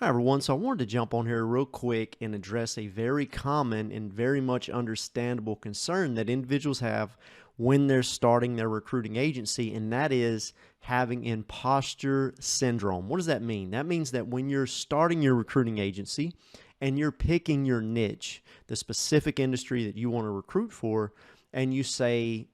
Hi everyone, so I wanted to jump on here real quick and address a very common and very much understandable concern that individuals have when they're starting their recruiting agency, and that is having imposter syndrome. What does that mean? That means that when you're starting your recruiting agency and you're picking your niche, the specific industry that you want to recruit for, and you say,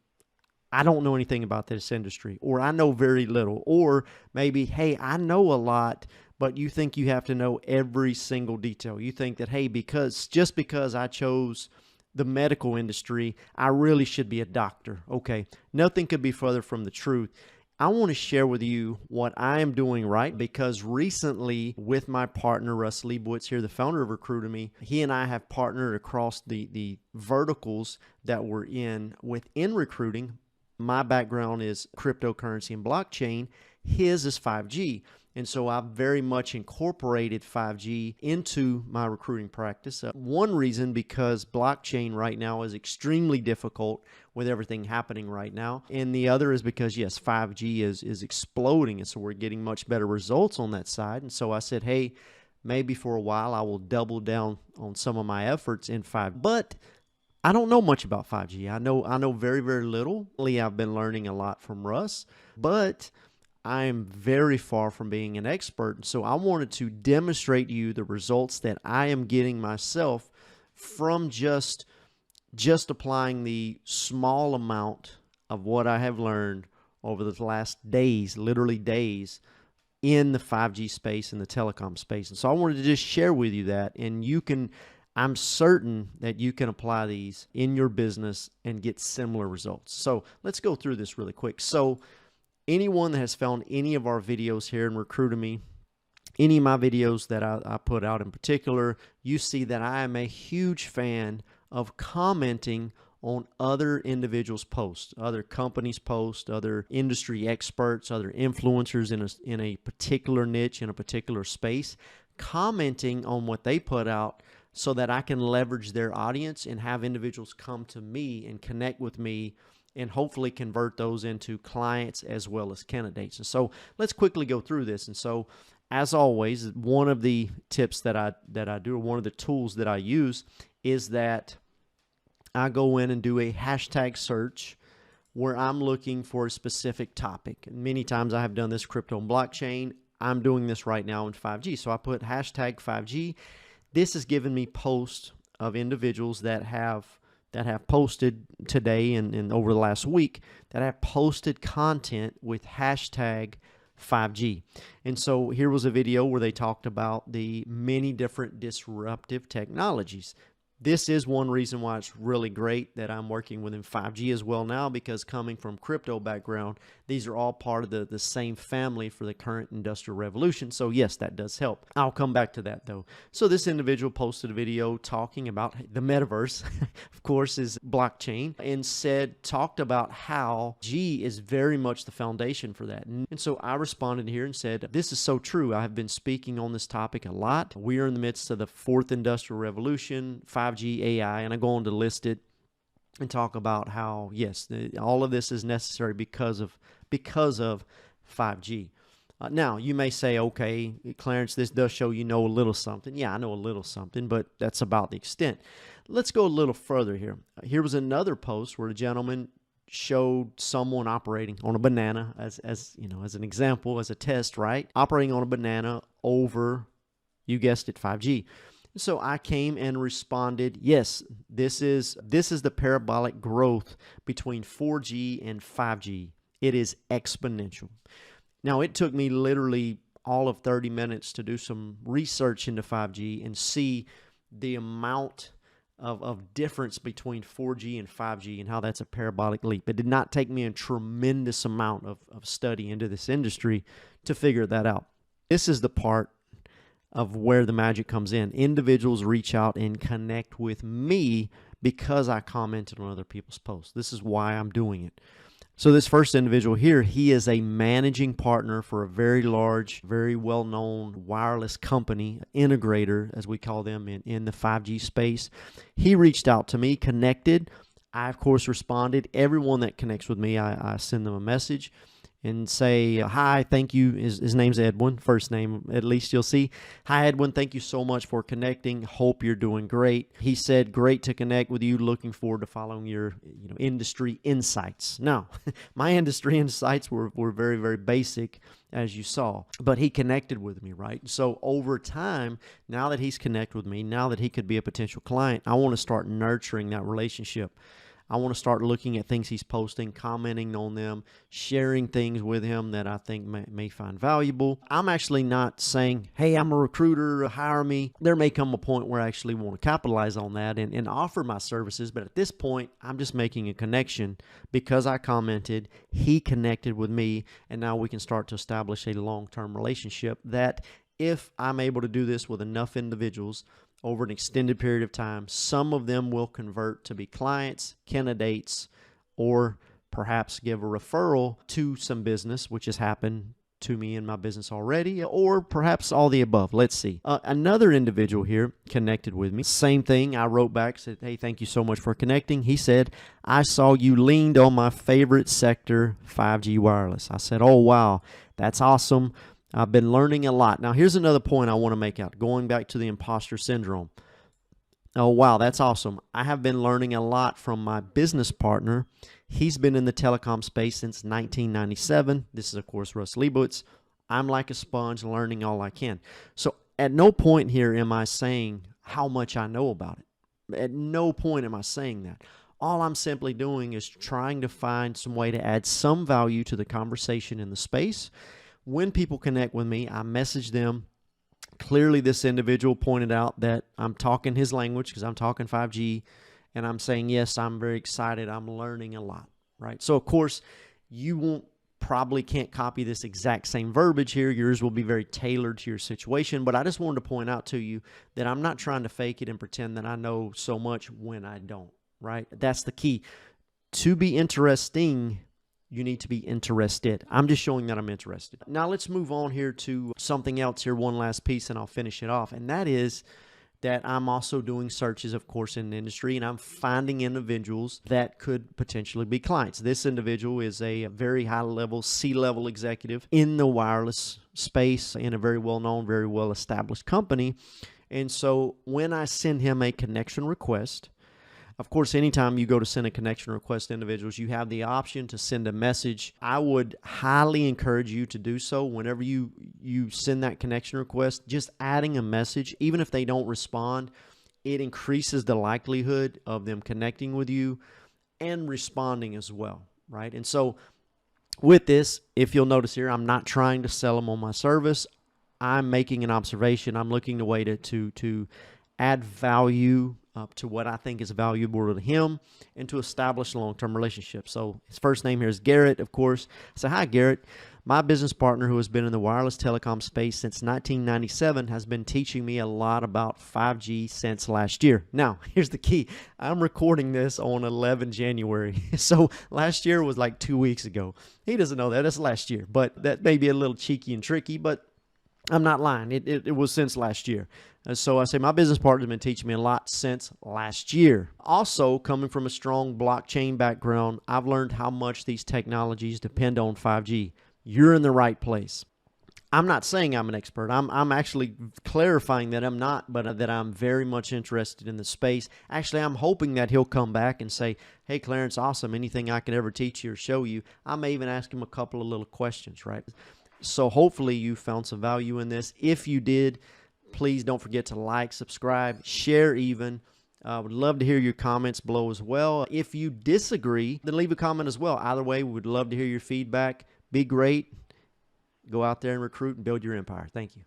I don't know anything about this industry, or I know very little, or maybe, hey, I know a lot, but you think you have to know every single detail. You think that, hey, just because I chose the medical industry, I really should be a doctor. Okay, nothing could be further from the truth. I want to share with you what I am doing right, because recently with my partner, Russell Liebowitz here, the founder of Recruitemy, he and I have partnered across the verticals that we're in within recruiting. My background is cryptocurrency and blockchain. His is 5G. And so I've very much incorporated 5G into my recruiting practice. One reason, because blockchain right now is extremely difficult with everything happening right now. And the other is because, yes, 5G is exploding. And so we're getting much better results on that side. And so I said, hey, maybe for a while I will double down on some of my efforts in 5G. But I don't know much about 5G. I know very, very little. I've been learning a lot from Russ, but I am very far from being an expert. So I wanted to demonstrate to you the results that I am getting myself from just applying the small amount of what I have learned over the last days, literally days, in the 5G space and the telecom space. And so I wanted to just share with you that, and I'm certain that you can apply these in your business and get similar results. So let's go through this really quick. So anyone that has found any of our videos here in Recruitemy, any of my videos that I put out in particular, you see that I am a huge fan of commenting on other individuals' posts, other companies' posts, other industry experts, other influencers in a particular niche, in a particular space, commenting on what they put out so that I can leverage their audience and have individuals come to me and connect with me and hopefully convert those into clients as well as candidates. And so let's quickly go through this. And so, as always, one of the tips that I do, or one of the tools that I use, is that I go in and do a hashtag search where I'm looking for a specific topic. And many times I have done this crypto and blockchain. I'm doing this right now in 5G. So I put hashtag 5G. This has given me posts of individuals that have posted today and over the last week, that have posted content with hashtag 5G. And so here was a video where they talked about the many different disruptive technologies. This is one reason why it's really great that I'm working within 5G as well now, because coming from crypto background, these are all part of the same family for the current industrial revolution. So yes, that does help. I'll come back to that though. So this individual posted a video talking about the metaverse, of course, is blockchain, and talked about how G is very much the foundation for that. And so I responded here and said, this is so true. I have been speaking on this topic a lot. We are in the midst of the fourth industrial revolution, 5G, AI, and I go on to list it and talk about how, yes, all of this is necessary because of 5G. Now, you may say, okay, Clarence, this does show you know a little something. Yeah, I know a little something, but that's about the extent. Let's go a little further here. Here was another post where a gentleman showed someone operating on a banana as you know, as an example, as a test, right? Operating on a banana over, you guessed it, 5G. So I came and responded, yes, this is the parabolic growth between 4G and 5G. It is exponential. Now, it took me literally all of 30 minutes to do some research into 5G and see the amount of difference between 4G and 5G and how that's a parabolic leap. It did not take me a tremendous amount of study into this industry to figure that out. This is the part of where the magic comes in. Individuals reach out and connect with me because I commented on other people's posts. This is why I'm doing it. So this first individual here, he is a managing partner for a very large, very well-known wireless company, integrator, as we call them in the 5G space. He reached out to me, connected. I, of course, responded. Everyone that connects with me, I send them a message. and say, hi, thank you. His name's Edwin, first name at least you'll see. Hi, Edwin, thank you so much for connecting. Hope you're doing great. He said, great to connect with you. Looking forward to following your industry insights. Now, my industry insights were very, very basic, as you saw, but he connected with me, right? So over time, now that he's connected with me, now that he could be a potential client, I want to start nurturing that relationship. I want to start looking at things he's posting, commenting on them, sharing things with him that I think may find valuable. I'm actually not saying, hey, I'm a recruiter, hire me. There may come a point where I actually want to capitalize on that and offer my services. But at this point, I'm just making a connection because I commented, he connected with me, and now we can start to establish a long-term relationship that if I'm able to do this with enough individuals over an extended period of time, some of them will convert to be clients, candidates, or perhaps give a referral to some business, which has happened to me in my business already, or perhaps all the above. Let's see. Another individual here connected with me. Same thing. I wrote back, said, hey, thank you so much for connecting. He said, I saw you leaned on my favorite sector, 5G wireless. I said, oh, wow, that's awesome. I've been learning a lot. Now, here's another point I want to make out, going back to the imposter syndrome. Oh, wow, that's awesome. I have been learning a lot from my business partner. He's been in the telecom space since 1997. This is, of course, Russell Liebowitz. I'm like a sponge, learning all I can. So at no point here am I saying how much I know about it. At no point am I saying that. All I'm simply doing is trying to find some way to add some value to the conversation in the space. When people connect with me, I message them. Clearly, this individual pointed out that I'm talking his language because I'm talking 5G, and I'm saying, yes, I'm very excited. I'm learning a lot, right? So, of course, you probably can't copy this exact same verbiage here. Yours will be very tailored to your situation, but I just wanted to point out to you that I'm not trying to fake it and pretend that I know so much when I don't, right? That's the key. To be interesting, you need to be interested. I'm just showing that I'm interested. Now let's move on here to something else here, one last piece, and I'll finish it off. And that is that I'm also doing searches, of course, in the industry, and I'm finding individuals that could potentially be clients. This individual is a very high-level, C-level executive in the wireless space in a very well-known, very well-established company. And so when I send him a connection request, of course, anytime you go to send a connection request to individuals, you have the option to send a message. I would highly encourage you to do so whenever you send that connection request. Just adding a message, even if they don't respond, it increases the likelihood of them connecting with you and responding as well, right? And so with this, if you'll notice here, I'm not trying to sell them on my service. I'm making an observation. I'm looking to way to add value to what I think is valuable to him and to establish a long-term relationship. So his first name here is Garrett, of course. I say, hi, Garrett. My business partner, who has been in the wireless telecom space since 1997, has been teaching me a lot about 5G since last year. Now, here's the key. I'm recording this on 11 January. So last year was like 2 weeks ago. He doesn't know that. That's last year. But that may be a little cheeky and tricky, but I'm not lying. It was since last year. So I say my business partner has been teaching me a lot since last year. Also, coming from a strong blockchain background, I've learned how much these technologies depend on 5G. You're in the right place. I'm not saying I'm an expert. I'm actually clarifying that I'm not, but that I'm very much interested in the space. Actually, I'm hoping that he'll come back and say, hey, Clarence, awesome. Anything I could ever teach you or show you. I may even ask him a couple of little questions, right? So hopefully you found some value in this. If you did, please don't forget to like, subscribe, share even. I would love to hear your comments below as well. If you disagree, then leave a comment as well. Either way, we would love to hear your feedback. Be great. Go out there and recruit and build your empire. Thank you.